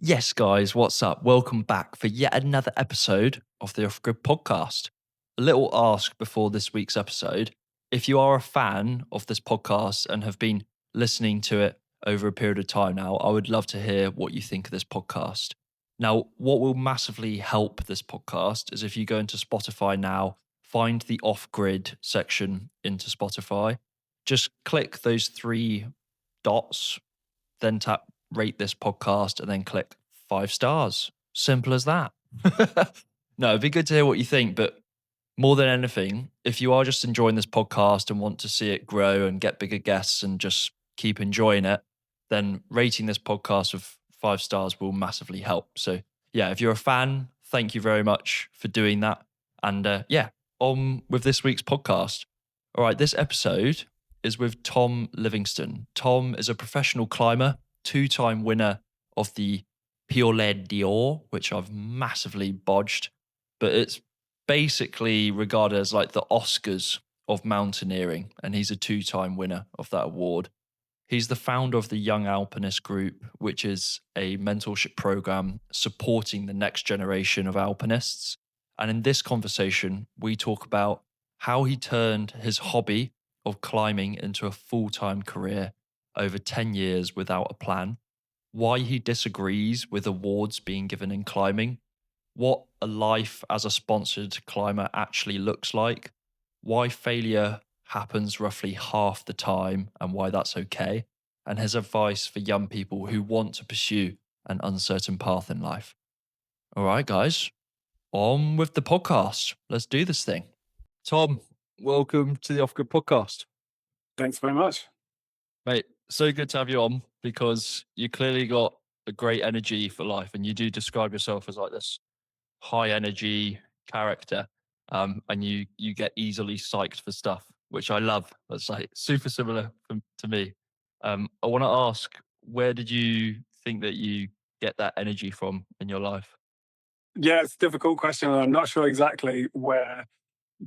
Yes, guys, what's up? Welcome back for yet another episode of the Off Grid podcast. A little ask before this week's episode. If you are a fan of this podcast and have been listening to it over a period of time now, I would love to hear what you think of this podcast. Now, what will massively help this podcast is if you go into Spotify now, find the Off Grid section into Spotify, just click those three dots, then tap rate this podcast, and then click 5 stars. Simple as that. No, it'd be good to hear what you think. But more than anything, if you are just enjoying this podcast and want to see it grow and get bigger guests and just keep enjoying it, then rating this podcast with 5 stars will massively help. So, yeah, if you're a fan, thank you very much for doing that. And on with this week's podcast. All right, this episode is with Tom Livingstone. Tom is a professional climber, 2-time winner of the Piolet d'Or, which I've massively bodged, but it's basically regarded as like the Oscars of mountaineering, and he's a 2-time winner of that award. He's the founder of the Young Alpinist Group, which is a mentorship program supporting the next generation of alpinists. And in this conversation, we talk about how he turned his hobby of climbing into a full-time career over 10 years without a plan, why he disagrees with awards being given in climbing, what a life as a sponsored climber actually looks like, why failure happens roughly half the time and why that's okay, and his advice for young people who want to pursue an uncertain path in life. All right, guys, on with the podcast. Let's do this thing. Tom, welcome to the Off Grid podcast. Thanks very much. Mate, so good to have you on because you clearly got a great energy for life, and you do describe yourself as like this high energy character, and you get easily psyched for stuff, which I love. That's like super similar to me. I want to ask, where did you think that you get that energy from in your life? Yeah, it's a difficult question, and I'm not sure exactly where,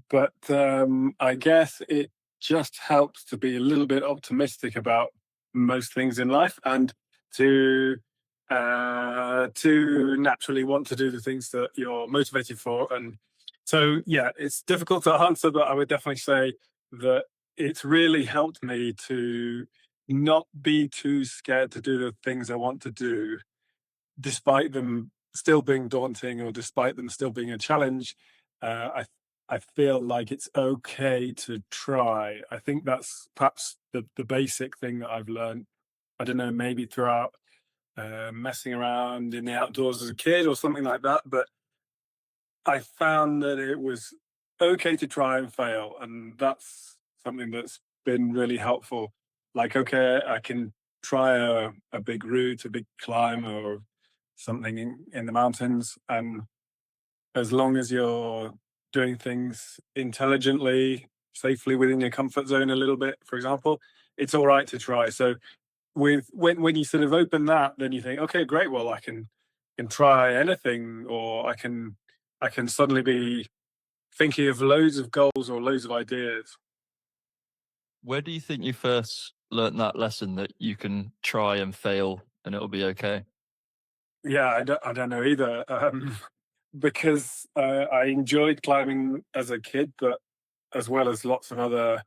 but I guess it just helps to be a little bit optimistic about most things in life, and to naturally want to do the things that you're motivated for. And so, yeah, it's difficult to answer, but I would definitely say that it's really helped me to not be too scared to do the things I want to do, despite them still being daunting or despite them still being a challenge. I feel like it's okay to try. I think that's perhaps the basic thing that I've learned. I don't know, maybe throughout messing around in the outdoors as a kid or something like that. But I found that it was okay to try and fail, and that's something that's been really helpful. Like, okay, I can try a big route, a big climb, or something in the mountains, and as long as you're doing things intelligently, safely within your comfort zone a little bit, for example, it's all right to try. So with when you sort of open that, then you think, okay, great, well, I can try anything, or I can suddenly be thinking of loads of goals or loads of ideas. Where do you think you first learnt that lesson that you can try and fail and it'll be okay? Yeah, I don't know either, because I enjoyed climbing as a kid, but as well as lots of other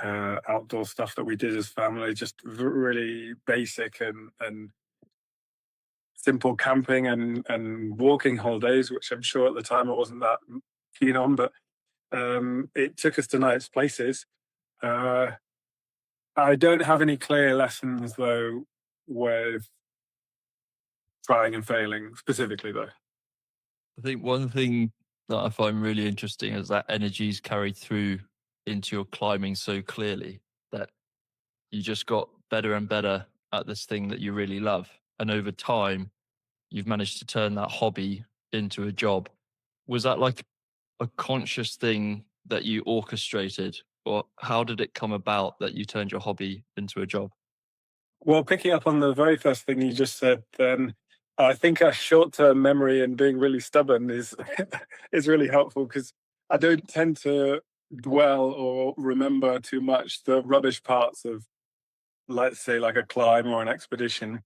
outdoor stuff that we did as family, just really basic and simple camping and walking holidays, which I'm sure at the time I wasn't that keen on, but it took us to nice places. Uh, I don't have any clear lessons though with trying and failing specifically though. I think one thing that I find really interesting is that energy is carried through into your climbing so clearly that you just got better and better at this thing that you really love. And over time, you've managed to turn that hobby into a job. Was that like a conscious thing that you orchestrated, or how did it come about that you turned your hobby into a job? Well, picking up on the very first thing you just said, then I think a short-term memory and being really stubborn is is really helpful, because I don't tend to dwell or remember too much the rubbish parts of, let's say, like a climb or an expedition.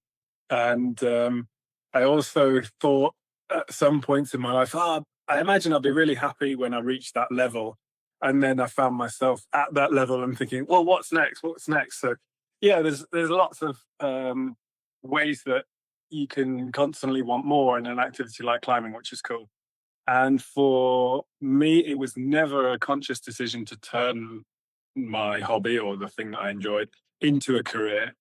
And I also thought at some points in my life, I imagine I'll be really happy when I reach that level. And then I found myself at that level and thinking, well, what's next? What's next? So yeah, there's lots of ways that you can constantly want more in an activity like climbing, which is cool. And for me, it was never a conscious decision to turn my hobby or the thing that I enjoyed into a career.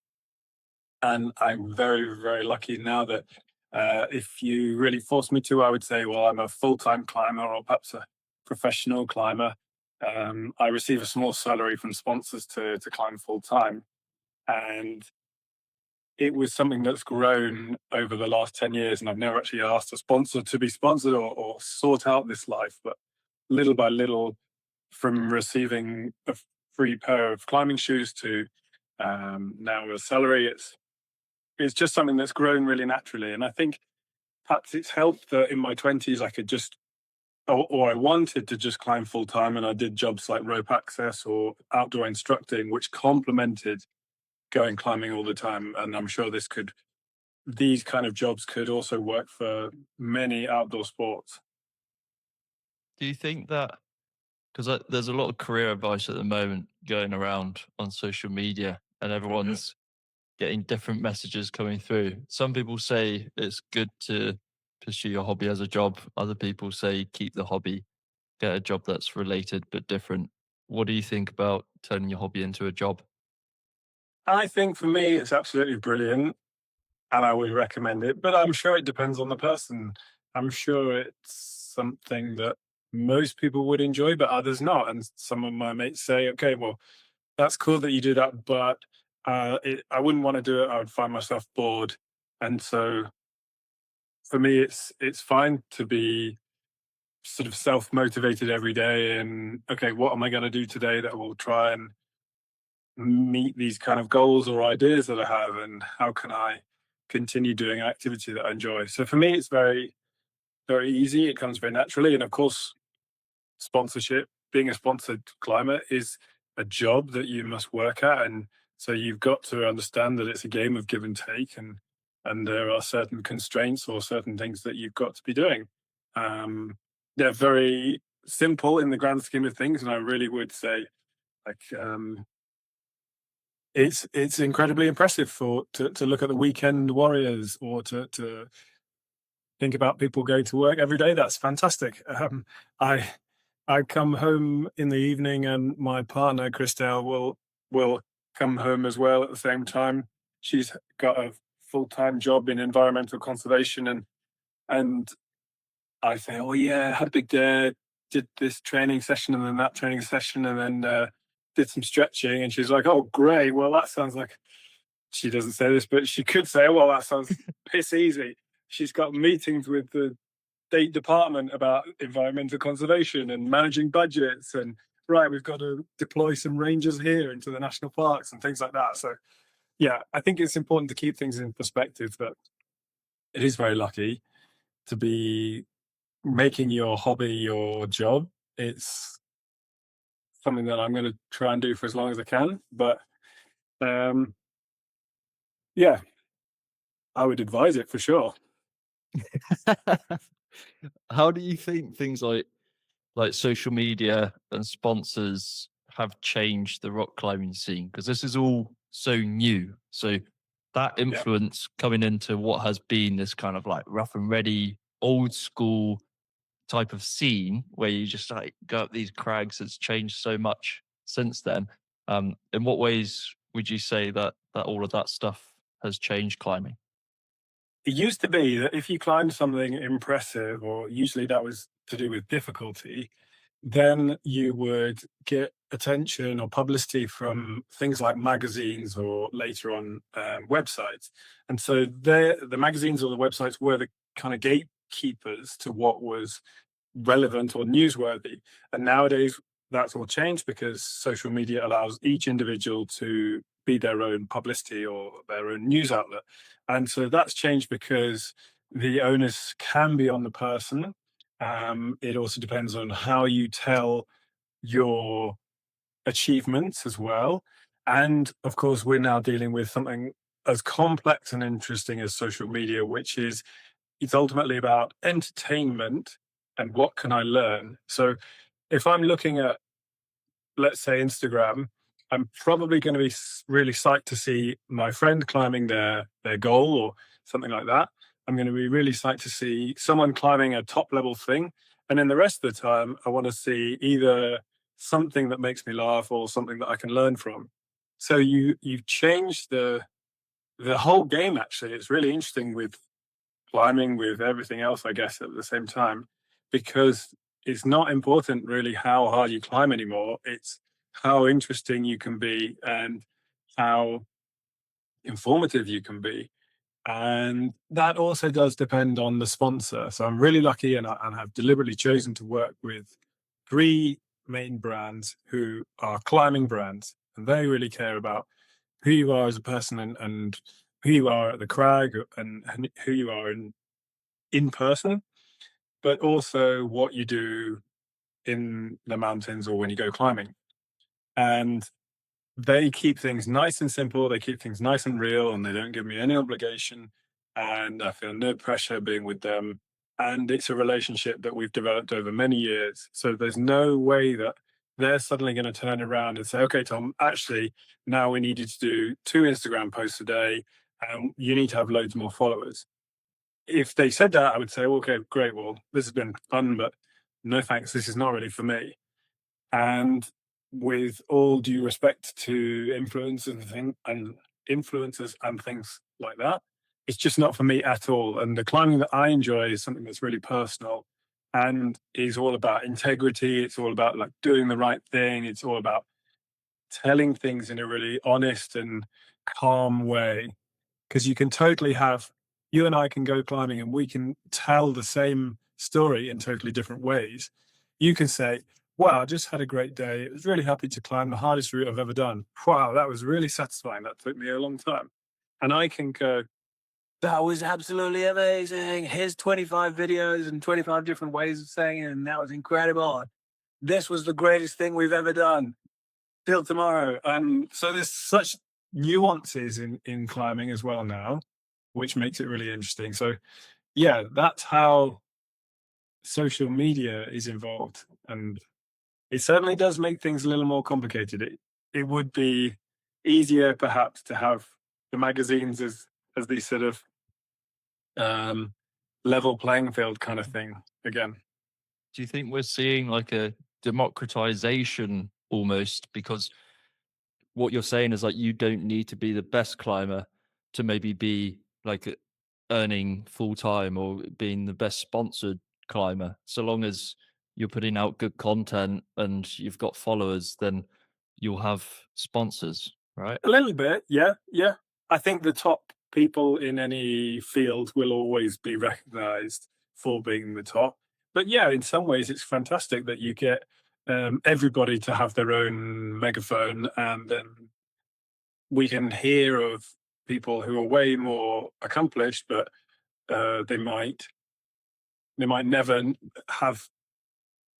And I'm very, very lucky now that if you really force me to, I would say, well, I'm a full time climber or perhaps a professional climber. I receive a small salary from sponsors to climb full time. And it was something that's grown over the last 10 years. And I've never actually asked a sponsor to be sponsored or sort out this life. But little by little, from receiving a free pair of climbing shoes to now a salary, it's just something that's grown really naturally. And I think perhaps it's helped that in my 20s I could just, or I wanted to just climb full time, and I did jobs like rope access or outdoor instructing, which complemented going climbing all the time. And I'm sure these kind of jobs could also work for many outdoor sports. Do you think that because there's a lot of career advice at the moment going around on social media, and everyone's getting different messages coming through. Some people say it's good to pursue your hobby as a job. Other people say keep the hobby, get a job that's related but different. What do you think about turning your hobby into a job? I think for me, it's absolutely brilliant and I would recommend it, but I'm sure it depends on the person. I'm sure it's something that most people would enjoy, but others not. And some of my mates say, okay, well, that's cool that you do that, but I wouldn't want to do it. I would find myself bored. And so for me, it's fine to be sort of self motivated every day. And okay, what am I going to do today that will try and meet these kind of goals or ideas that I have, and how can I continue doing an activity that I enjoy? So for me, it's very, very easy. It comes very naturally. And of course, sponsorship, being a sponsored climber is a job that you must work at. And so you've got to understand that it's a game of give and take, and there are certain constraints or certain things that you've got to be doing. They're very simple in the grand scheme of things. And I really would say like it's incredibly impressive to look at the weekend warriors or to think about people going to work every day. That's fantastic. I I come home in the evening, and my partner Christelle will come home as well at the same time. She's got a full time job in environmental conservation, and I say, oh yeah, had a big day, did this training session and then that training session, and then did some stretching. And she's like, oh great, well that sounds like, she doesn't say this, but she could say, well, that sounds piss easy. She's got meetings with the state department about environmental conservation and managing budgets. And right, we've got to deploy some rangers here into the national parks and things like that. So, yeah, I think it's important to keep things in perspective that it is very lucky to be making your hobby your job. It's something that I'm going to try and do for as long as I can. But um, yeah, I would advise it for sure. How do you think things like social media and sponsors have changed the rock climbing scene? Because this is all so new. So that Yeah. influence coming into what has been this kind of like rough and ready, old school type of scene where you just like go up these crags has changed so much since then. In what ways would you say that all of that stuff has changed climbing? It used to be that if you climbed something impressive, or usually that was to do with difficulty, then you would get attention or publicity from things like magazines or later on websites. And so the magazines or the websites were the kind of gatekeepers to what was relevant or newsworthy. And nowadays, that's all changed because social media allows each individual to be their own publicity or their own news outlet. And so that's changed because the onus can be on the person. It also depends on how you tell your achievements as well. And of course, we're now dealing with something as complex and interesting as social media, which is it's ultimately about entertainment and what can I learn. So if I'm looking at, let's say, Instagram, I'm probably going to be really psyched to see my friend climbing their goal or something like that. I'm going to be really psyched to see someone climbing a top level thing, and then the rest of the time, I want to see either something that makes me laugh or something that I can learn from. So you've changed the whole game. Actually, it's really interesting with climbing, with everything else, I guess, at the same time, because it's not important really how hard you climb anymore. It's how interesting you can be and how informative you can be. And that also does depend on the sponsor. So I'm really lucky and have deliberately chosen to work with three main brands who are climbing brands. And they really care about who you are as a person and who you are at the crag and who you are in person, but also what you do in the mountains or when you go climbing. And they keep things nice and simple, they keep things nice and real, and they don't give me any obligation. And I feel no pressure being with them. And it's a relationship that we've developed over many years. So there's no way that they're suddenly going to turn around and say, okay, Tom, actually, now we need you to do 2 Instagram posts a day, and you need to have loads more followers. If they said that, I would say, okay, great. Well, this has been fun, but no thanks. This is not really for me. And with all due respect to influencers and things like that, it's just not for me at all. And the climbing that I enjoy is something that's really personal and is all about integrity. It's all about like doing the right thing. It's all about telling things in a really honest and calm way, because you can totally have you and I can go climbing and we can tell the same story in totally different ways. You can say, wow, I just had a great day. I was really happy to climb the hardest route I've ever done. Wow, that was really satisfying. That took me a long time. And I can go, that was absolutely amazing. Here's 25 videos and 25 different ways of saying it. And that was incredible. This was the greatest thing we've ever done. Till tomorrow. And so there's such nuances in climbing as well now, which makes it really interesting. So yeah, that's how social media is involved. And it certainly does make things a little more complicated. It would be easier perhaps to have the magazines as these sort of um, level playing field kind of thing again. Do you think we're seeing like a democratization almost? Because what you're saying is like you don't need to be the best climber to maybe be like earning full time or being the best sponsored climber. So long as you're putting out good content and you've got followers, then you'll have sponsors, right? A little bit, yeah, yeah. I think the top people in any field will always be recognized for being the top. But yeah, in some ways, it's fantastic that you get everybody to have their own megaphone, and then we can hear of people who are way more accomplished, but they might never have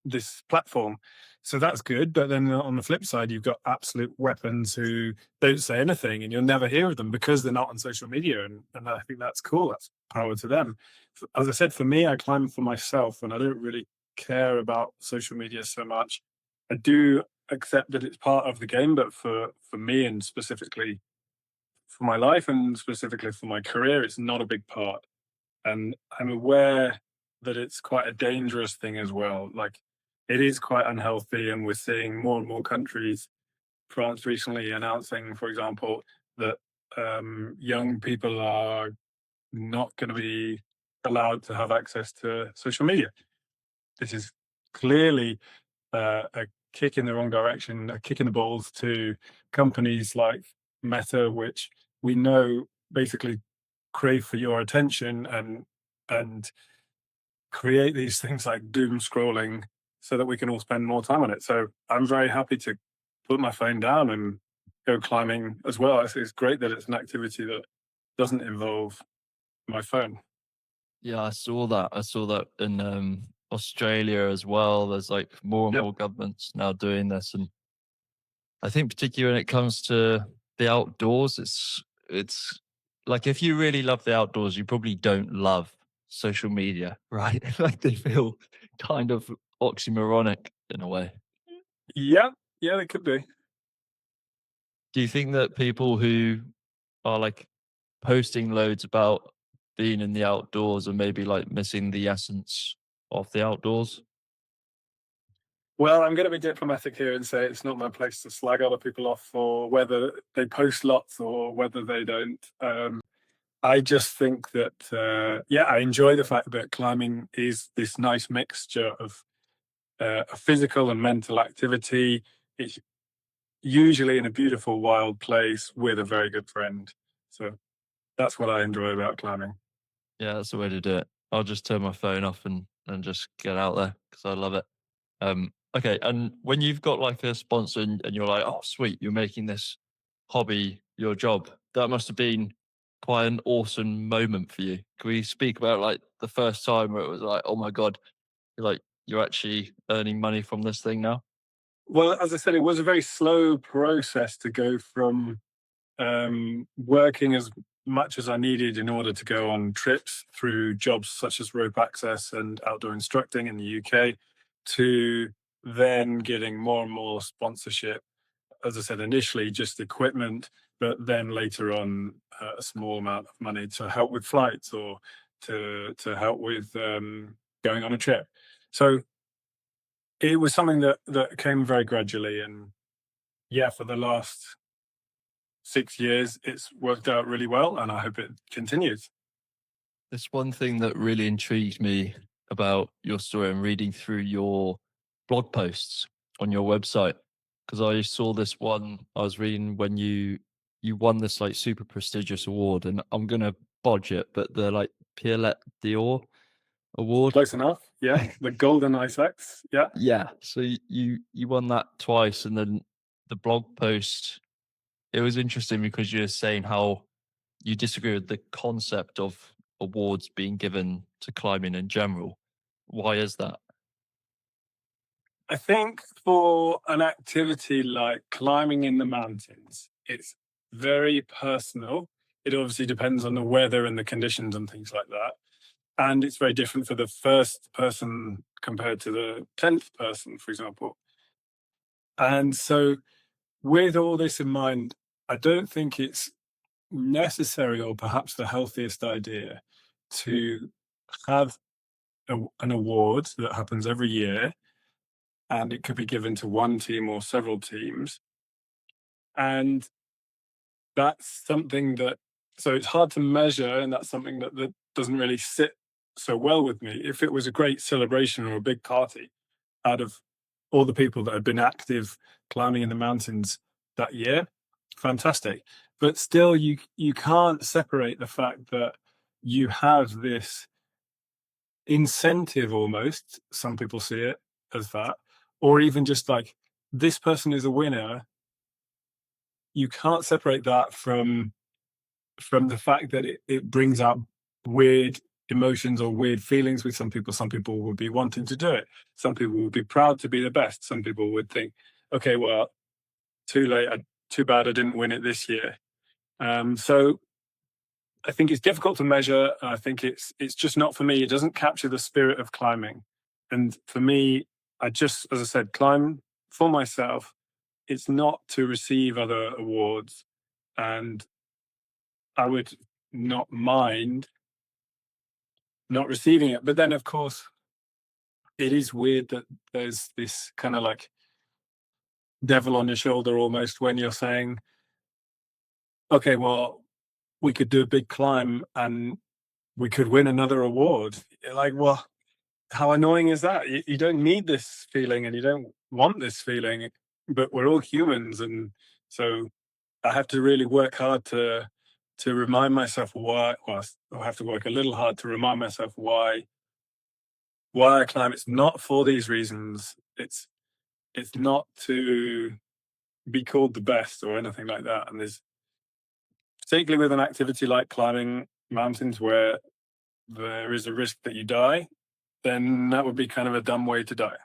this platform. So that's good. But then on the flip side, you've got absolute weapons who don't say anything and you'll never hear of them because they're not on social media. And I think that's cool. That's power to them. As I said, for me, I climb for myself and I don't really care about social media so much. I do accept that it's part of the game, but for me and specifically for my life and specifically for my career, it's not a big part. And I'm aware that it's quite a dangerous thing as well. Like it is quite unhealthy, and we're seeing more and more countries. France recently announcing, for example, that young people are not going to be allowed to have access to social media. This is clearly a kick in the wrong direction, a kick in the balls to companies like Meta, which we know basically crave for your attention and create these things like doom scrolling so that we can all spend more time on it. So I'm very happy to put my phone down and go climbing as well. It's great that it's an activity that doesn't involve my phone. Yeah, I saw that. I saw that in Australia as well. There's like more and Yep. more governments now doing this, and I think particularly when it comes to the outdoors, it's Like, if you really love the outdoors, you probably don't love social media, right? Like, they feel kind of oxymoronic in a way. Yeah, yeah, it could be. Do you think that people who are like posting loads about being in the outdoors and maybe like missing the essence of the outdoors? Well, I'm going to be diplomatic here and say it's not my place to slag other people off for whether they post lots or whether they don't. I just think that, yeah, I enjoy the fact that climbing is this nice mixture of a physical and mental activity. It's usually in a beautiful wild place with a very good friend. So that's what I enjoy about climbing. Yeah, that's the way to do it. I'll just turn my phone off and just get out there because I love it. Okay, and when you've got like a sponsor and you're like, oh, sweet, you're making this hobby your job, that must have been quite an awesome moment for you. Can we speak about like the first time where it was like, oh my God, like you're actually earning money from this thing now? Well, as I said, it was a very slow process to go from working as much as I needed in order to go on trips through jobs such as rope access and outdoor instructing in the UK to then getting more and more sponsorship. As I said, initially just equipment, but then later on a small amount of money to help with flights or to help with going on a trip. So it was something that came very gradually, and yeah, for the last 6 years, it's worked out really well, and I hope it continues. There's one thing that really intrigued me about your story and reading through your blog posts on your website because I saw this one I was reading when you won this like super prestigious award, and I'm gonna bodge it, but the like Piolet d'Or award. Close enough. Yeah, the golden ice axe. Yeah, Yeah, so you won that twice, and then the blog post, it was interesting because you were saying how you disagree with the concept of awards being given to climbing in general. Why is that? I think for an activity like climbing in the mountains, it's very personal. It obviously depends on the weather and the conditions and things like that. And it's very different for the first person compared to the 10th person, for example. And so, with all this in mind, I don't think it's necessary or perhaps the healthiest idea to have an award that happens every year, and it could be given to one team or several teams. And that's something that, so it's hard to measure, and that's something that doesn't really sit so well with me. If it was a great celebration or a big party out of all the people that had been active climbing in the mountains that year, fantastic. But still, you can't separate the fact that you have this incentive almost. Some people see it as that, or even just like this person is a winner. You can't separate that from the fact that it brings up weird emotions or weird feelings with some people. Some people would be wanting to do it. Some people would be proud to be the best. Some people would think, okay, well, too late. Too bad I didn't win it this year. So I think it's difficult to measure. And I think it's just not for me. It doesn't capture the spirit of climbing. And for me, I just, as I said, climb for myself. It's not to receive other awards. And I would not mind not receiving it. But then, of course, it is weird that there's this kind of like devil on your shoulder almost when you're saying, okay, well, we could do a big climb and we could win another award. You're like, well, how annoying is that? You don't need this feeling and you don't want this feeling, but we're all humans. And so I have to really work hard to remind myself why, well, I have to work a little hard to remind myself why I climb. It's not for these reasons. It's not to be called the best or anything like that. And there's particularly with an activity like climbing mountains where there is a risk that you die, then that would be kind of a dumb way to die.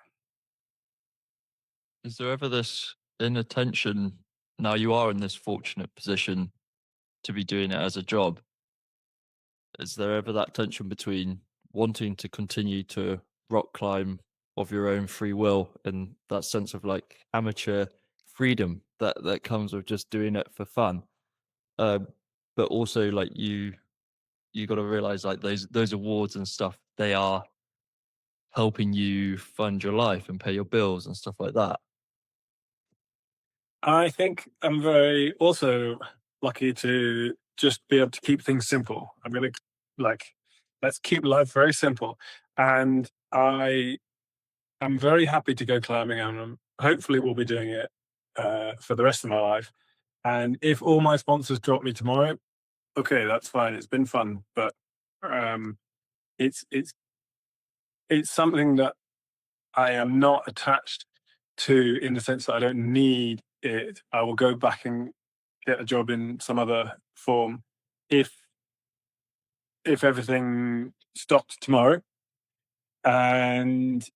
Is there ever this inattention? Now you are in this fortunate position to be doing it as a job. Is there ever that tension between wanting to continue to rock climb of your own free will and that sense of like amateur freedom that comes with just doing it for fun? Um, but also like you got to realize like those awards and stuff, they are helping you fund your life and pay your bills and stuff like that. I think I'm very also lucky to just be able to keep things simple. I'm gonna like let's keep life very simple. And I am very happy to go climbing and hopefully will be doing it for the rest of my life. And if all my sponsors drop me tomorrow, okay, that's fine. It's been fun. But um it's it's it's something that I am not attached to in the sense that I don't need it. I will go back and get a job in some other form if everything stopped tomorrow. And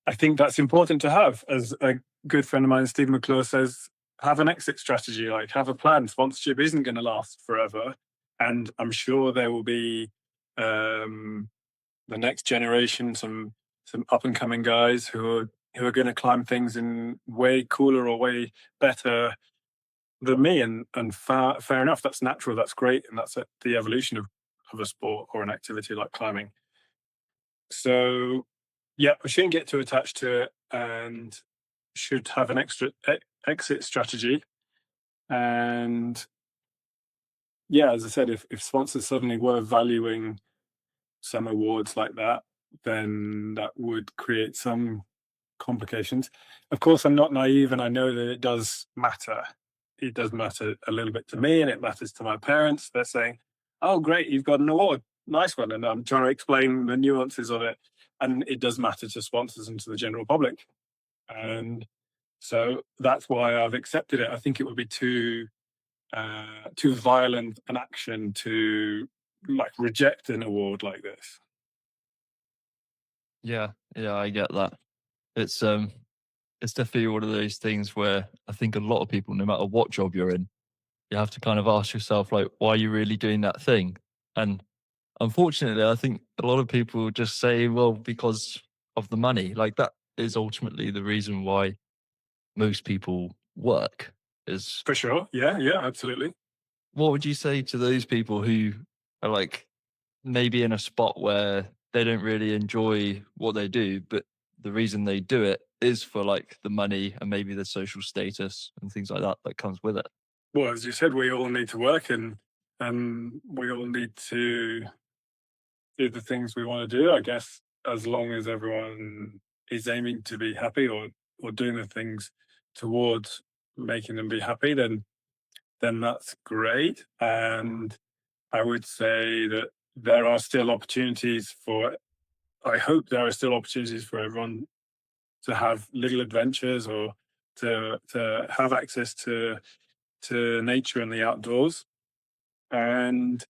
I think that's important to have. As a good friend of mine, Stephen McClure, says, have an exit strategy, like have a plan. Sponsorship isn't going to last forever. And I'm sure there will be um, the next generation, some up and coming guys who are going to climb things in way cooler or way better than me. And fair enough, that's natural, that's great, and that's the evolution of a sport or an activity like climbing. So yeah, we shouldn't get too attached to it, and should have an exit strategy. And yeah, as I said, if sponsors suddenly were valuing some awards like that, then that would create some complications. Of course, I'm not naive, and I know that it does matter. It does matter a little bit to me, and it matters to my parents. They're saying, "Oh, great, you've got an award, nice one," and I'm trying to explain the nuances of it, and it does matter to sponsors and to the general public, and so that's why I've accepted it. I think it would be too violent an action to like reject an award like this. Yeah, yeah, I get that. It's it's definitely one of those things where I think a lot of people, no matter what job you're in, you have to kind of ask yourself like, why are you really doing that thing? And unfortunately, I think a lot of people just say, well, because of the money. Like that is ultimately the reason why most people work. Is For sure, yeah, yeah, absolutely. what would you say to those people who are like maybe in a spot where they don't really enjoy what they do, but the reason they do it is for like the money and maybe the social status and things like that that comes with it. Well, as you said, we all need to work, and we all need to do the things we want to do. I guess as long as everyone is aiming to be happy, or doing the things towards making them be happy, then that's great. And I would say that there are still opportunities for. I hope there are still opportunities for everyone to have little adventures, or to have access to nature and the outdoors. And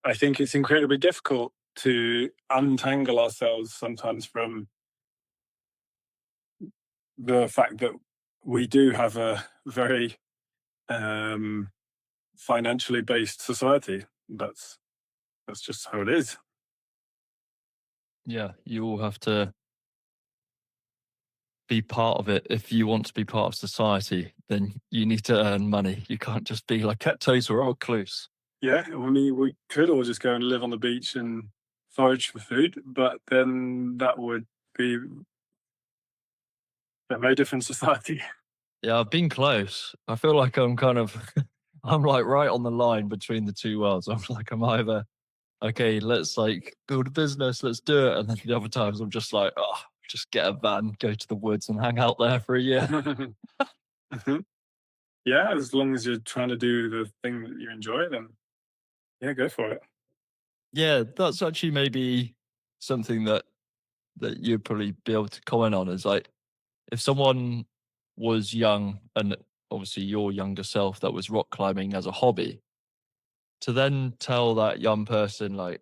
I think it's incredibly difficult to untangle ourselves sometimes from the fact that we do have a very um, financially based society. That's just how it is. Yeah, you all have to be part of it. If you want to be part of society, then you need to earn money. You can't just be like at total recluse. Yeah, I mean, we could all just go and live on the beach and forage for food, but then that would be a very different society. Yeah, I've been close. I feel like I'm kind of I'm like right on the line between the two worlds. I'm like I'm either okay, let's like build a business, let's do it. And then the other times I'm just like, oh, just get a van, go to the woods and hang out there for a year. Mhm. Yeah, as long as you're trying to do the thing that you enjoy, then yeah, go for it. Yeah, that's actually maybe something that you'd probably be able to comment on is like if someone was young and obviously your younger self that was rock climbing as a hobby, to then tell that young person like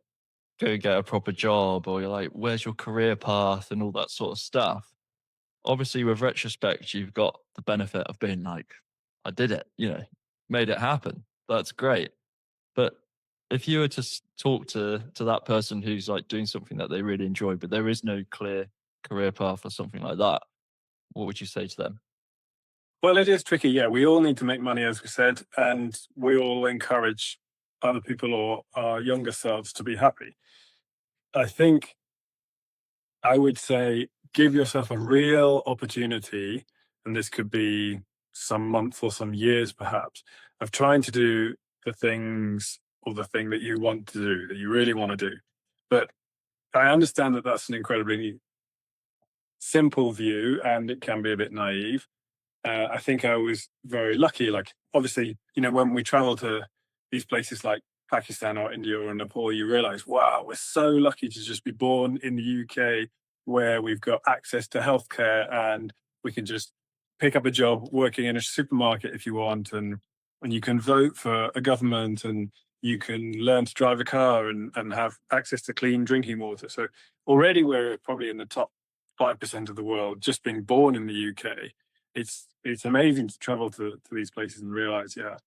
go get a proper job or you're like, where's your career path and all that sort of stuff. Obviously, with retrospect, you've got the benefit of being like, I did it, made it happen. That's great. But If you were to talk to that person who's like doing something that they really enjoy, but there is no clear career path or something like that, what would you say to them? Well, it is tricky. Yeah, we all need to make money, as we said, and we all encourage other people or our younger selves to be happy. I think I would say give yourself a real opportunity, and this could be some months or some years perhaps, of trying to do the things or the thing that you want to do, that you really want to do. But I understand that that's an incredibly simple view and it can be a bit naive. I think I was very lucky. Like, obviously, when we travel to these places like Pakistan or India or Nepal, you realize, wow, we're so lucky to just be born in the UK where we've got access to healthcare and we can just pick up a job working in a supermarket if you want, and you can vote for a government and you can learn to drive a car and have access to clean drinking water. So already we're probably in the top 5% of the world just being born in the UK. It's amazing to travel to these places and realize, yeah,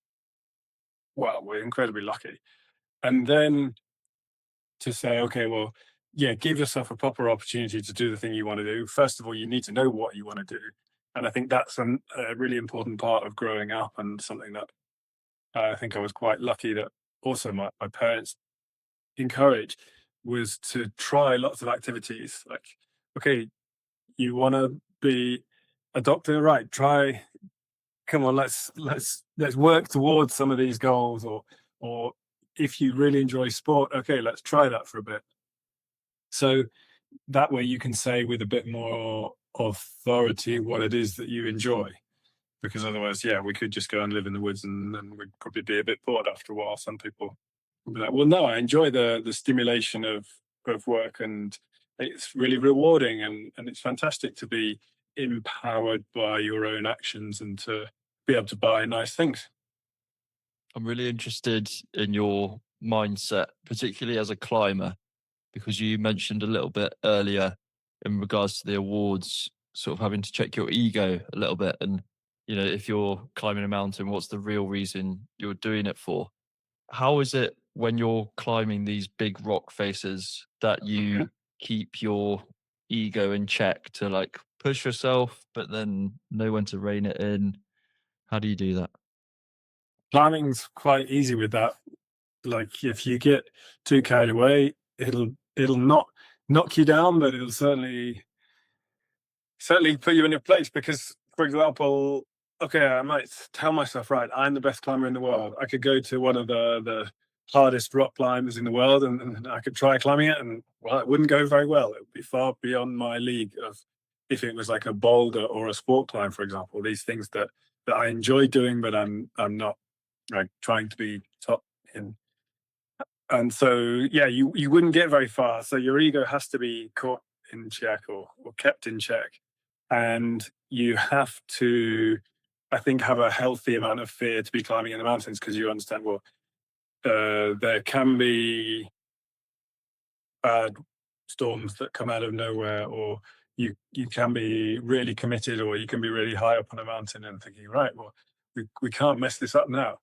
wow, we're incredibly lucky. And then to say, okay, well, yeah, give yourself a proper opportunity to do the thing you want to do. First of all, you need to know what you want to do. And I think that's a really important part of growing up and something that I think I was quite lucky that also my parents encouraged was to try lots of activities. Like, okay, you want to be a doctor, right? Try, come on, let's work towards some of these goals, or if you really enjoy sport, okay, let's try that for a bit. So that way you can say with a bit more authority what it is that you enjoy, because otherwise, yeah, we could just go and live in the woods and then we'd probably be a bit bored after a while. Some people would be like, well, no, I enjoy the stimulation of work, and it's really rewarding, and it's fantastic to be empowered by your own actions and to be able to buy nice things. I'm really interested in your mindset, particularly as a climber, because you mentioned a little bit earlier in regards to the awards, sort of having to check your ego a little bit. And, if you're climbing a mountain, what's the real reason you're doing it for? How is it when you're climbing these big rock faces that Mhm. you keep your ego in check to like push yourself, but then know when to rein it in? How do you do that? Climbing's quite easy with that. Like, if you get too carried away, it'll not knock you down, but it'll certainly put you in your place. Because, for example, okay, I might tell myself, right, I'm the best climber in the world. I could go to one of the hardest rock climbers in the world, and I could try climbing it, and well, it wouldn't go very well. It would be far beyond my league of if it was like a boulder or a sport climb, for example. These things that I enjoy doing, but I'm not like trying to be top in. And so, yeah, you wouldn't get very far. So your ego has to be caught in check, or kept in check. And you have to, I think, have a healthy amount of fear to be climbing in the mountains, because you understand, well, there can be bad storms that come out of nowhere, or you can be really committed, or you can be really high up on a mountain and thinking, right, well, we can't mess this up now.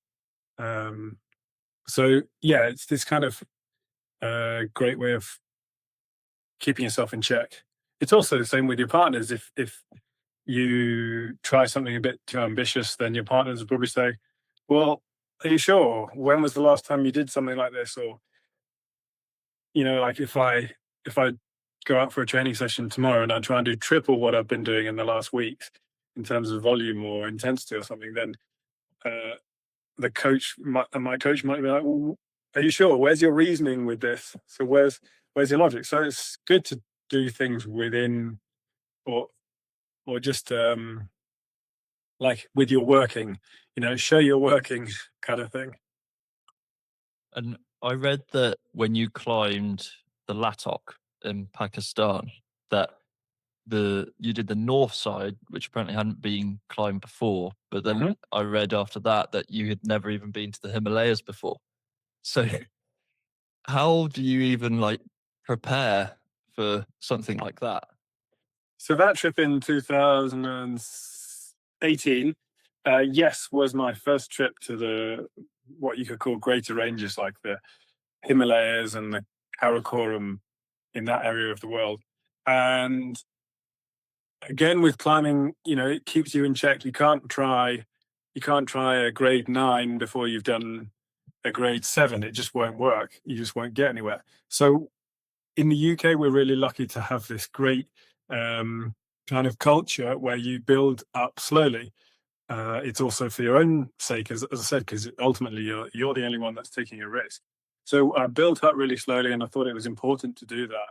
Um, so yeah, it's this kind of great way of keeping yourself in check. It's also the same with your partners. If you try something a bit too ambitious, then your partners will probably say, "Well, are you sure? When was the last time you did something like this?" Or, like, if I go out for a training session tomorrow and I try and do triple what I've been doing in the last weeks in terms of volume or intensity or something, then uh, my coach might be like, well, "Are you sure? Where's your reasoning with this? So where's your logic?" So it's good to do things within, or just like with your working, show your working kind of thing. And I read that when you climbed the Latok in Pakistan, that you did the north side, which apparently hadn't been climbed before. But then Mhm. I read after that that you had never even been to the Himalayas before. So how do you even like prepare for something like that? So that trip in 2018, yes, was my first trip to the what you could call greater ranges, like the Himalayas and the Karakoram in that area of the world. And again, with climbing, it keeps you in check. You can't try a grade 9 before you've done a grade 7. It just won't work. You just won't get anywhere. So in the UK, we're really lucky to have this great kind of culture where you build up slowly. It's also for your own sake, as I said, because ultimately you're the only one that's taking a risk. So I built up really slowly, and I thought it was important to do that,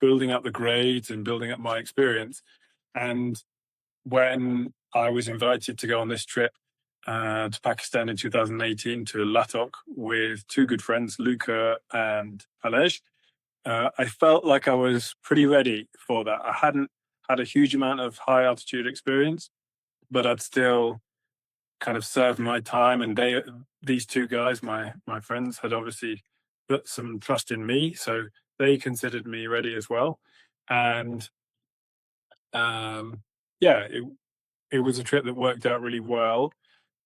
building up the grades and building up my experience. And when I was invited to go on this trip to Pakistan in 2018 to Latok with two good friends, Luca and Alej, I felt like I was pretty ready for that. I hadn't had a huge amount of high altitude experience, but I'd still kind of served my time. And these two guys, my friends, had obviously put some trust in me, so they considered me ready as well. And um, yeah, it was a trip that worked out really well.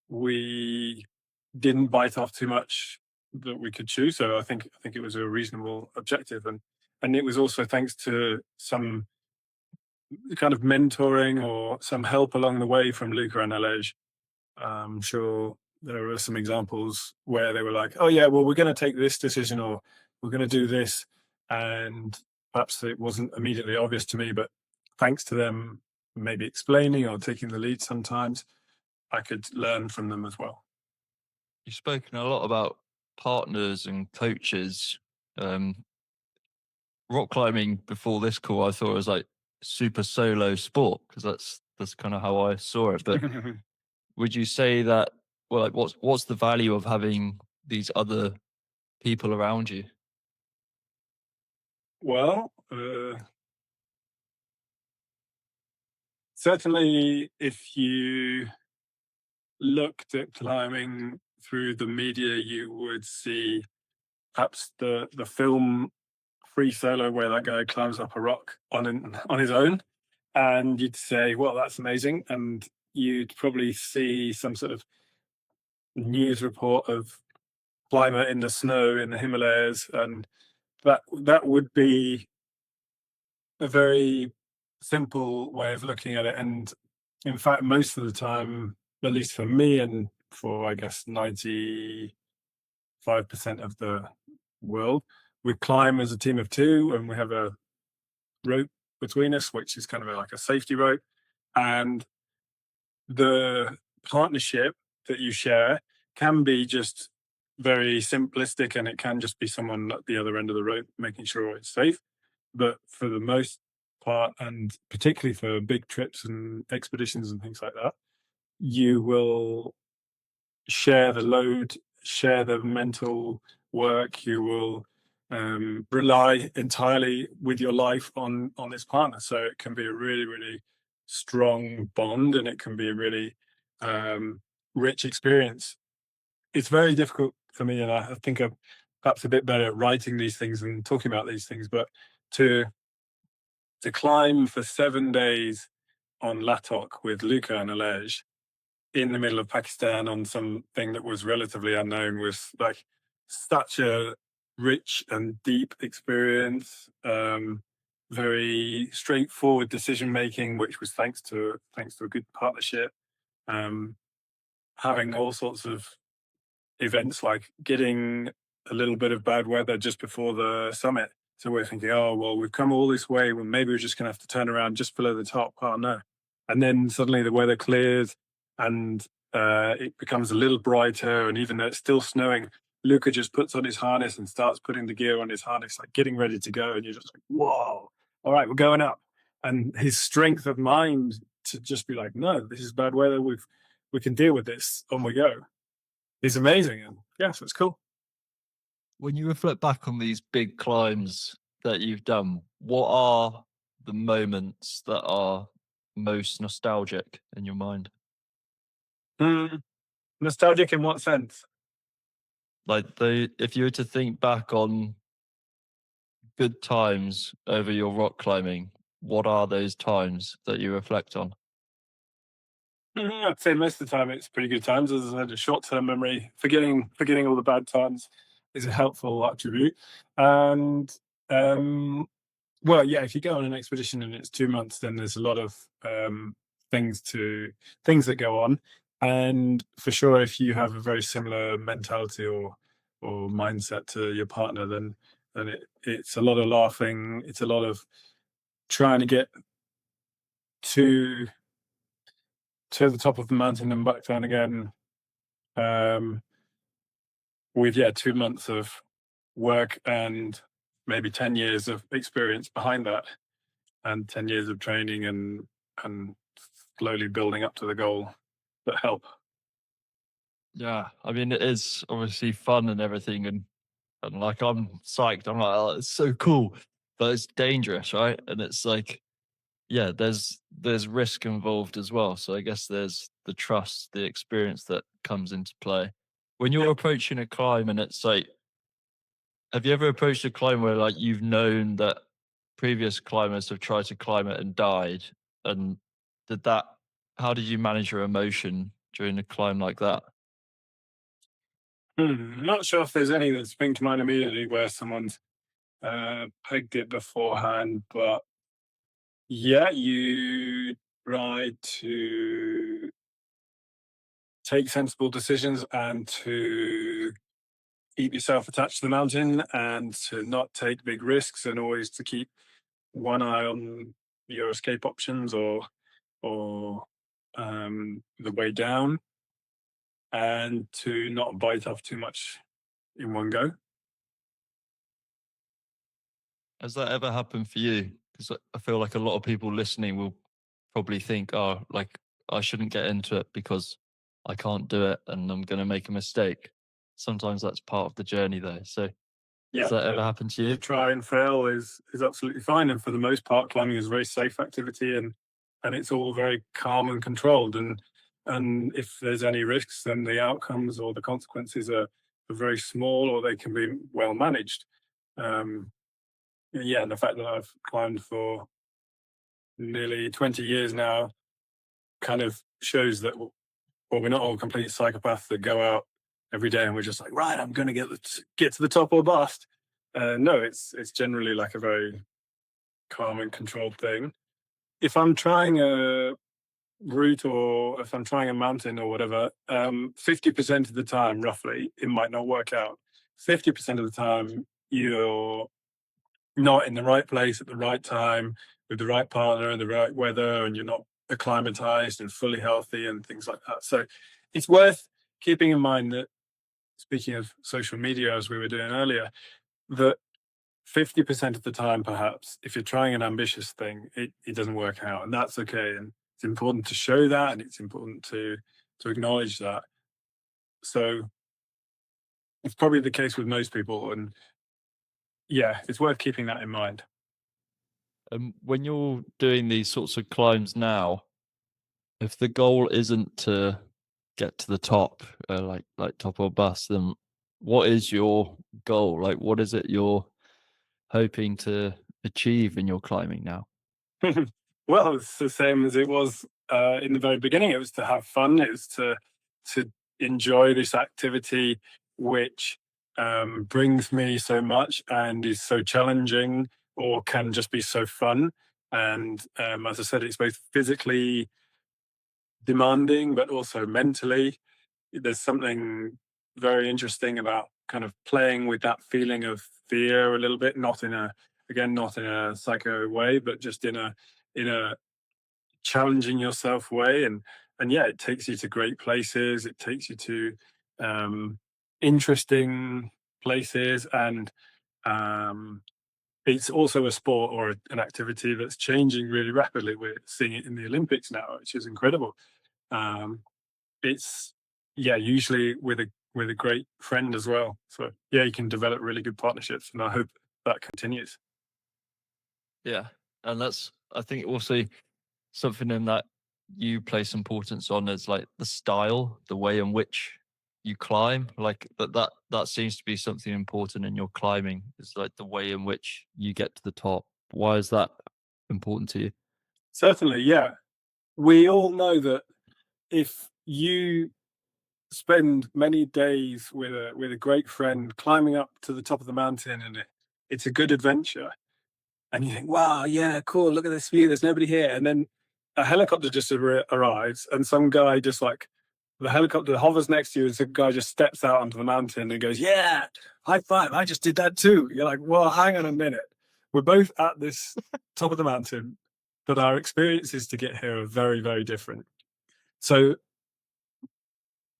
We didn't bite off too much that we could chew, so I think it was a reasonable objective, and it was also thanks to some kind of mentoring or some help along the way from Luca and Alej. I'm sure there were some examples where they were like, "Oh yeah, well we're going to take this decision or we're going to do this," and perhaps it wasn't immediately obvious to me, but thanks to them maybe explaining or taking the lead sometimes, I could learn from them as well. You've spoken a lot about partners and coaches. Um, Rock climbing before this call, I thought it was like super solo sport because that's kind of how I saw it. But would you say that, well, like what's the value of having these other people around you? Well, certainly if you looked at climbing through the media, you would see perhaps the film Free Solo where that guy climbs up a rock on his own, and you'd say, "Well, that's amazing," and you'd probably see some sort of news report of climber in the snow in the Himalayas, and that would be a very simple way of looking at it. And in fact, most of the time, at least for me and for I guess 95% of the world, we climb as a team of two, and we have a rope between us, which is kind of like a safety rope. And the partnership that you share can be just very simplistic, and it can just be someone at the other end of the rope making sure it's safe. But for the most part, and particularly for big trips and expeditions and things like that, you will share the load, share the mental work. You will rely entirely with your life on this partner. So it can be a really, really strong bond, and it can be a really um, rich experience. It's very difficult for me, and I think I'm perhaps a bit better at writing these things and talking about these things. But to climb for 7 days on Latok with Luca and Alej in the middle of Pakistan on something that was relatively unknown was like such a rich and deep experience. Very straightforward decision making, which was thanks to a good partnership. Um, Having all sorts of events like getting a little bit of bad weather just before the summit. So we're thinking, oh, well, we've come all this way. Well, maybe we're just going to have to turn around just below the top. Oh, no. And then suddenly the weather clears and it becomes a little brighter. And even though it's still snowing, Luca just puts on his harness and starts putting the gear on his harness, like getting ready to go. And you're just like, whoa, all right, we're going up. And his strength of mind to just be like, no, this is bad weather. We can deal with this. On we go. He's amazing, and yeah, so it's cool. When you reflect back on these big climbs that you've done, what are the moments that are most nostalgic in your mind? Mm, nostalgic in what sense? Like if you were to think back on good times over your rock climbing, what are those times that you reflect on? I'd say most of the time it's pretty good times. As I said, a short-term memory, forgetting all the bad times is a helpful attribute. And well, yeah, if you go on an expedition and it's 2 months, then there's a lot of things to things that go on. And for sure, if you have a very similar mentality or mindset to your partner, then it's a lot of laughing. It's a lot of trying to get to the top of the mountain and back down again. Um, with, yeah, 2 months of work and maybe 10 years of experience behind that, and 10 years of training and slowly building up to the goal that help. Yeah, I mean, it is obviously fun and everything, and like I'm psyched. I'm like, oh, it's so cool, but it's dangerous, right? And it's like, yeah, there's risk involved as well. So I guess there's the trust, the experience that comes into play. When you're Yep. approaching a climb, and it's like, have you ever approached a climb where like you've known that previous climbers have tried to climb it and died? And did that? How did you manage your emotion during a climb like that? Not sure if there's any that spring to mind immediately where someone's pegged it beforehand, but yeah, you try to take sensible decisions and to keep yourself attached to the mountain and to not take big risks, and always to keep one eye on your escape options or the way down, and to not bite off too much in one go. Has that ever happened for you? Because I feel like a lot of people listening will probably think, oh, like I shouldn't get into it because I can't do it and I'm going to make a mistake. Sometimes that's part of the journey, though. So, has Yeah, that ever happened to to you? try and fail is absolutely fine, and for the most part, climbing is a very safe activity, and it's all very calm and controlled. And if there's any risks, then the outcomes or the consequences are very small, or they can be well managed. Um, yeah, and the fact that I've climbed for nearly 20 years now kind of shows that, well, we're not all complete psychopaths that go out every day and we're just like, right, I'm going to get to the top or bust. No, it's generally like a very calm and controlled thing. If I'm trying a route or if I'm trying a mountain or whatever, 50% of the time, roughly, it might not work out. 50% of the time, you're not in the right place at the right time with the right partner and the right weather, and you're not acclimatized and fully healthy and things like that. So it's worth keeping in mind that, speaking of social media, as we were doing earlier, that 50% of the time, perhaps, if you're trying an ambitious thing, it doesn't work out. And that's okay. And it's important to show that, and it's important to acknowledge that. So it's probably the case with most people. And yeah, it's worth keeping that in mind. When you're doing these sorts of climbs now, if the goal isn't to get to the top, like top or bust, then what is your goal? Like, what is it you're hoping to achieve in your climbing now? Well, it's the same as it was in the very beginning. It was to have fun. It was to enjoy this activity, which brings me so much and is so challenging, or can just be so fun. And as I said, it's both physically demanding, but also mentally. There's something very interesting about kind of playing with that feeling of fear a little bit, not in a, again, not in a psycho way, but just in a challenging yourself way. And yeah, it takes you to great places. It takes you to um, interesting places, and um, it's also a sport or an activity that's changing really rapidly. We're seeing it in the Olympics now, which is incredible. Um, it's, yeah, usually with a great friend as well. So yeah, you can develop really good partnerships, and I hope that continues. Yeah, and that's I think also something in that you place importance on is like the style, the way in which you climb. Like that seems to be something important in your climbing. Is like the way in which you get to the top. Why is that important to you? Certainly, yeah. We all know that if you spend many days with a great friend climbing up to the top of the mountain, and it's a good adventure. And you think, wow, yeah, cool, look at this view. There's nobody here. And then a helicopter just arrives, and some guy just like the helicopter hovers next to you, and some guy just steps out onto the mountain and goes, yeah, high five. I just did that too. You're like, well, hang on a minute. We're both at this top of the mountain, but our experiences to get here are very, very different. So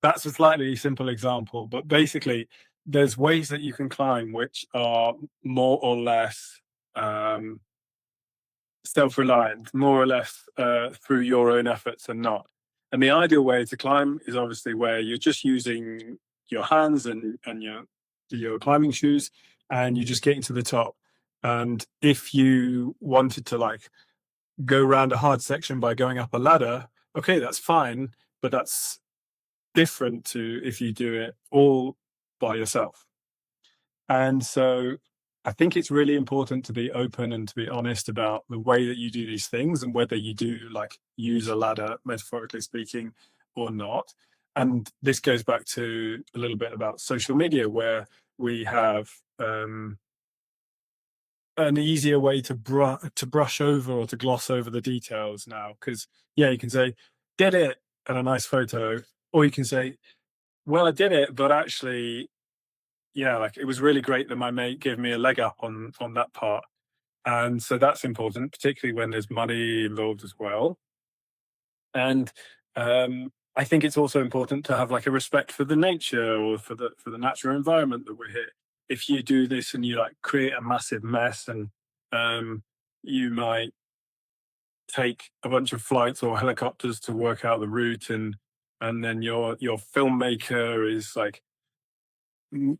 that's a slightly simple example, but basically, there's ways that you can climb which are more or less um, self-reliant, more or less through your own efforts and not. And the ideal way to climb is obviously where you're just using your hands and your climbing shoes, and you're just getting to the top. And if you wanted to like go around a hard section by going up a ladder, okay, that's fine, but that's different to if you do it all by yourself. And so I think it's really important to be open and to be honest about the way that you do these things and whether you do like use a ladder, metaphorically speaking, or not. And this goes back to a little bit about social media, where we have an easier way to brush over or to gloss over the details now. Because yeah, you can say, "Did it," and a nice photo, or you can say, "Well, I did it, but actually, yeah, like it was really great that my mate gave me a leg up on that part." And so that's important, particularly when there's money involved as well. And I think it's also important to have like a respect for the nature or for the natural environment that we're here. If you do this and you like create a massive mess, and you might take a bunch of flights or helicopters to work out the route, and then your filmmaker is like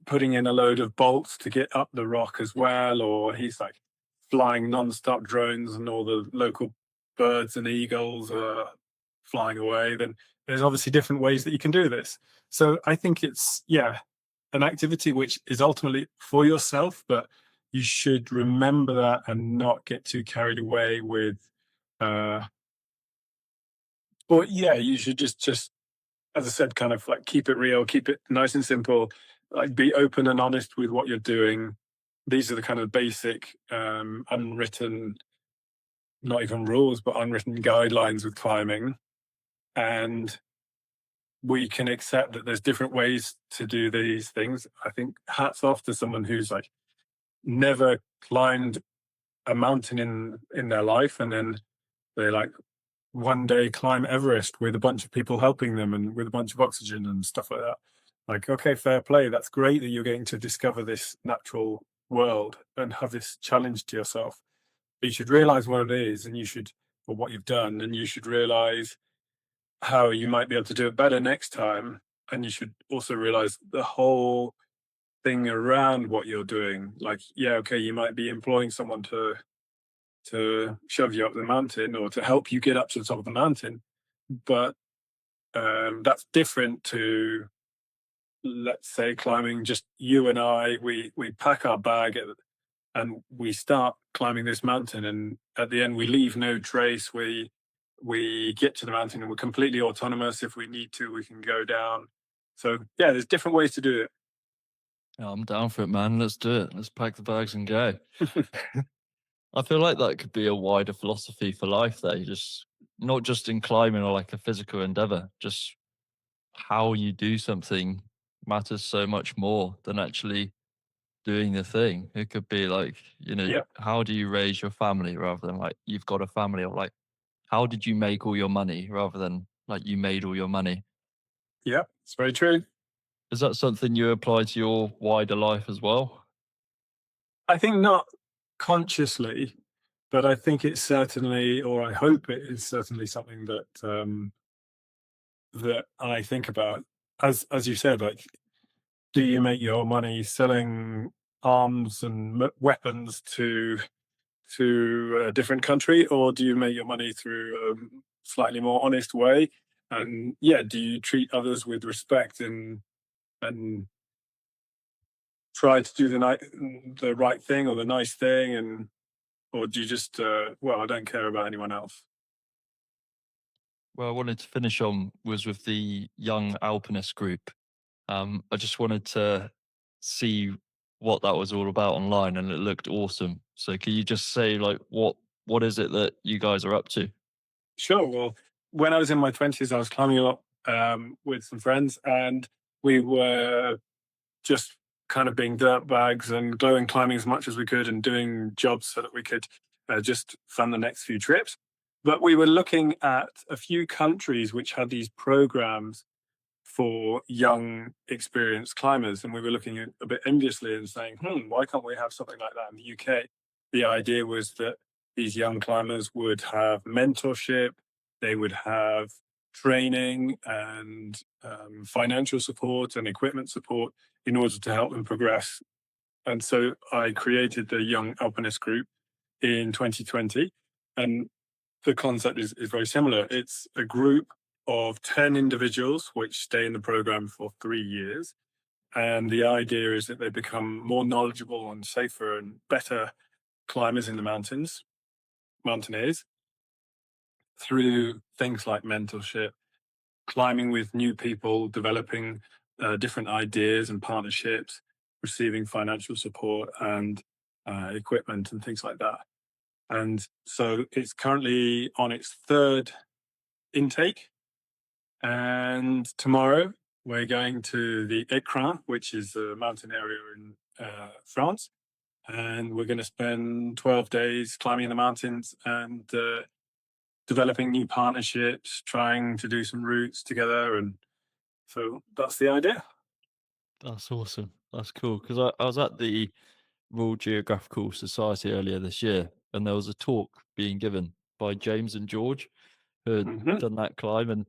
putting in a load of bolts to get up the rock as well, or he's like flying non-stop drones and all the local birds and eagles are flying away, then there's obviously different ways that you can do this. So I think it's, yeah, an activity which is ultimately for yourself, but you should remember that and not get too carried away with uh or yeah, you should just as I said, kind of like keep it real, keep it nice and simple, like be open and honest with what you're doing. These are the kind of basic, unwritten, not even rules, but unwritten guidelines with climbing. And we can accept that there's different ways to do these things. I think hats off to someone who's like never climbed a mountain in their life, and then they like one day climb Everest with a bunch of people helping them and with a bunch of oxygen and stuff like that. Like, okay, fair play. That's great that you're getting to discover this natural world and have this challenge to yourself. But you should realize what it is, and you should, or what you've done, and you should realize how you might be able to do it better next time. And you should also realize the whole thing around what you're doing. Like, yeah, okay, you might be employing someone to shove you up the mountain or to help you get up to the top of the mountain, but that's different to, let's say, climbing just you and I. We pack our bag and we start climbing this mountain, and at the end we leave no trace. We get to the mountain and we're completely autonomous. If we need to, we can go down. So yeah, there's different ways to do Yeah, I'm down for it, man. Let's do it. Let's pack the bags and go. it. I feel like that could be a wider philosophy for life there. You just not just in climbing or like a physical endeavor, just how you do something matters so much more than actually doing the thing. It could be like, Yeah, how do you raise your family rather than like you've got a family, or like how did you make all your money rather than like you made all your money. yeah, it's very true. Is that something you apply to your wider life as well? I think not consciously, but I think it's certainly, or I hope it is certainly something that I think about. As you said, like, do you make your money selling arms and weapons to a different country, or do you make your money through a slightly more honest way? And yeah, do you treat others with respect and try to do the right thing or the nice thing, and or do you just well, I don't care about anyone else? where I wanted to finish on was with the Young Alpinist Group. I just wanted to see what that was all about online, and it looked awesome. So, can you just say like what is it that you guys are up to? Sure. Well, when I was in my 20s, I was climbing a lot with some friends, and we were just kind of being dirt bags and going climbing as much as we could and doing jobs so that we could just fund the next few trips. But we were looking at a few countries which had these programs for young, experienced climbers. And we were looking at a bit enviously and saying, why can't we have something like that in the UK? The idea was that these young climbers would have mentorship, they would have training and financial support and equipment support in order to help them progress. And so I created the Young Alpinist Group in 2020. And the concept is very similar. It's a group of 10 individuals which stay in the program for 3 years. And the idea is that they become more knowledgeable and safer and better climbers in the mountains, mountaineers, through things like mentorship, climbing with new people, developing different ideas and partnerships, receiving financial support and equipment and things like that. And so it's currently on its third intake. And tomorrow we're going to the Écrin, which is a mountain area in France. And we're going to spend 12 days climbing in the mountains and developing new partnerships, trying to do some routes together. And so that's the idea. That's awesome. That's cool because I was at the Royal Geographical Society earlier this year, and there was a talk being given by James and George, who had Hmm. done that climb, and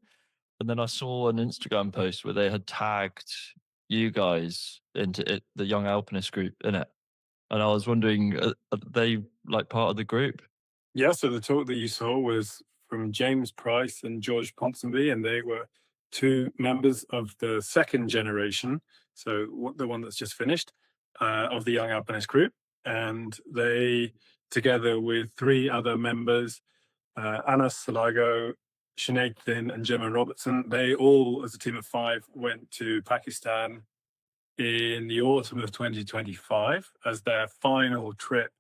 then I saw an Instagram post where they had tagged you guys into it, the Young Alpinist Group in it, and I was wondering, are they like part of the group? Yeah, so the talk that you saw was from James Price and George Ponsonby, and they were two members of the second generation, so the one that's just finished, of the Young Alpinist Group. And they, together with three other members, Anna Salago, Sinead Thin, and Gemma Robertson, they all, as a team of five, went to Pakistan in the autumn of 2025 as their final trip,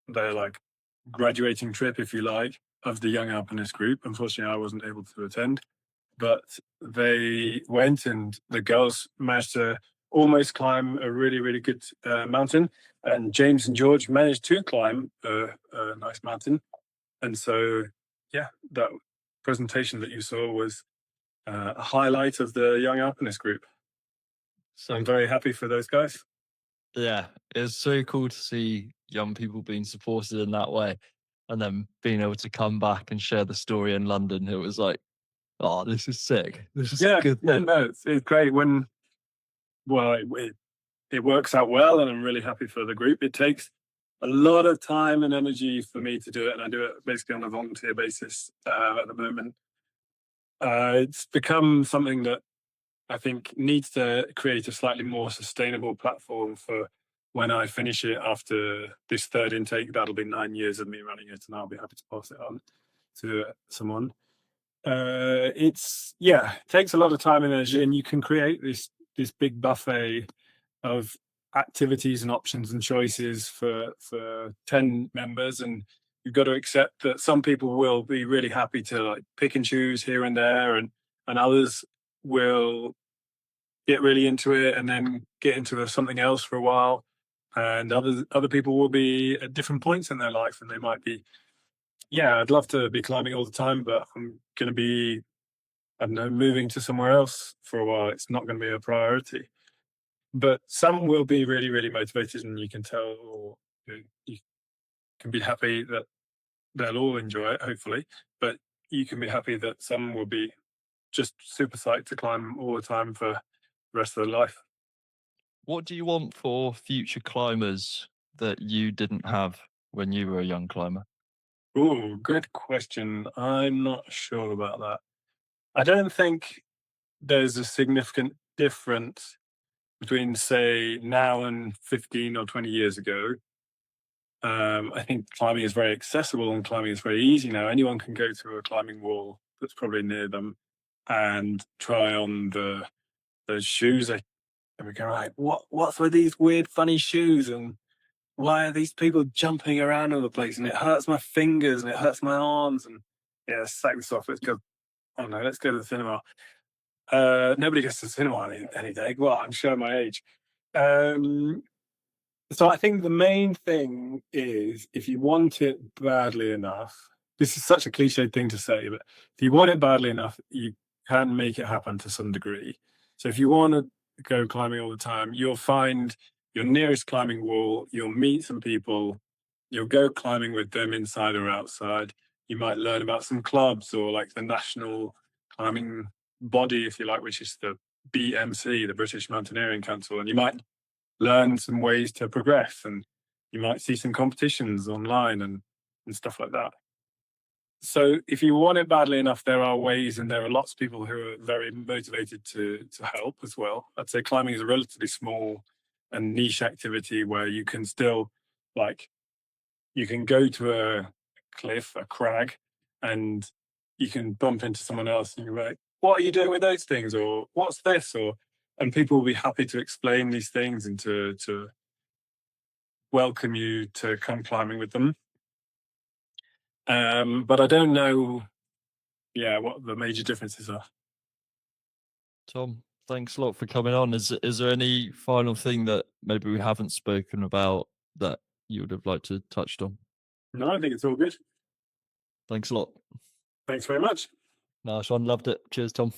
their like graduating trip, if you like, of the Young Alpinist Group. Unfortunately, I wasn't able to attend, but they went, and the girls managed to almost climb a really, really good mountain. And James and George managed to climb a nice mountain. And so, yeah, that presentation that you saw was a highlight of the Young Alpinist Group. So I'm very happy for those guys. yeah, it's so cool to see young people being supported in that way, and then being able to come back and share the story in London. It was like, oh, this is sick. This is Yeah, good. yeah, no, it's great when, well, it works out well, and I'm really happy for the group. It takes a lot of time and energy for me to do it, and I do it basically on a volunteer basis at the moment. It's become something that I think needs to create a slightly more sustainable platform for when I finish it after this third intake. That'll be 9 years of me running it, and I'll be happy to pass it on to someone. It's, yeah, it takes a lot of time and energy, and you can create this big buffet of activities and options and choices for 10 members, and you've got to accept that some people will be really happy to like pick and choose here and there, and others will get really into it and then get into something else for a while, and other people will be at different points in their life, and they might be, yeah, I'd love to be climbing all the time, but I'm going to be, I don't know, moving to somewhere else for a while. It's not going to be a priority. But some will be really, really motivated, and you can tell, or you can be happy that they'll all enjoy it, hopefully. But you can be happy that some will be just super psyched to climb all the time for the rest of their life. What do you want for future climbers that you didn't have when you were a young climber? Oh, good question. I'm not sure about that. I don't think there's a significant difference between, say, now and 15 or 20 years ago. I think climbing is very accessible and climbing is very easy now. Anyone can go to a climbing wall that's probably near them and try on those shoes. And we go, right, what's with these weird, funny shoes? And why are these people jumping around all the place? And it hurts my fingers and it hurts my arms. And yeah, sack this off. Let's go. Oh no, let's go to the cinema. Nobody goes to the cinema any day. Well, I'm showing my age. Um, so I think the main thing is if you want it badly enough, this is such a cliched thing to say, but if you want it badly enough, you can make it happen to some degree. So if you want to go climbing all the time, you'll find your nearest climbing wall, you'll meet some people, you'll go climbing with them inside or outside. You might learn about some clubs or like the national climbing body, if you like, which is the BMC, the British Mountaineering Council, and you might learn some ways to progress, and you might see some competitions online and stuff like that. So if you want it badly enough, there are ways, and there are lots of people who are very motivated to help as well. I'd say climbing is a relatively small and niche activity where you can still, like, you can go to a cliff, a crag, and you can bump into someone else and you're like, what are you doing with those things? Or what's this? Or and people will be happy to explain these things and to welcome you to come climbing with them. But I don't know, yeah, what the major differences are. Tom, thanks a lot for coming on. Is there any final thing that maybe we haven't spoken about that you would have liked to touched on? No, I think it's all good. Thanks a lot. Thanks very much. Nice one. Loved it. Cheers, Tom.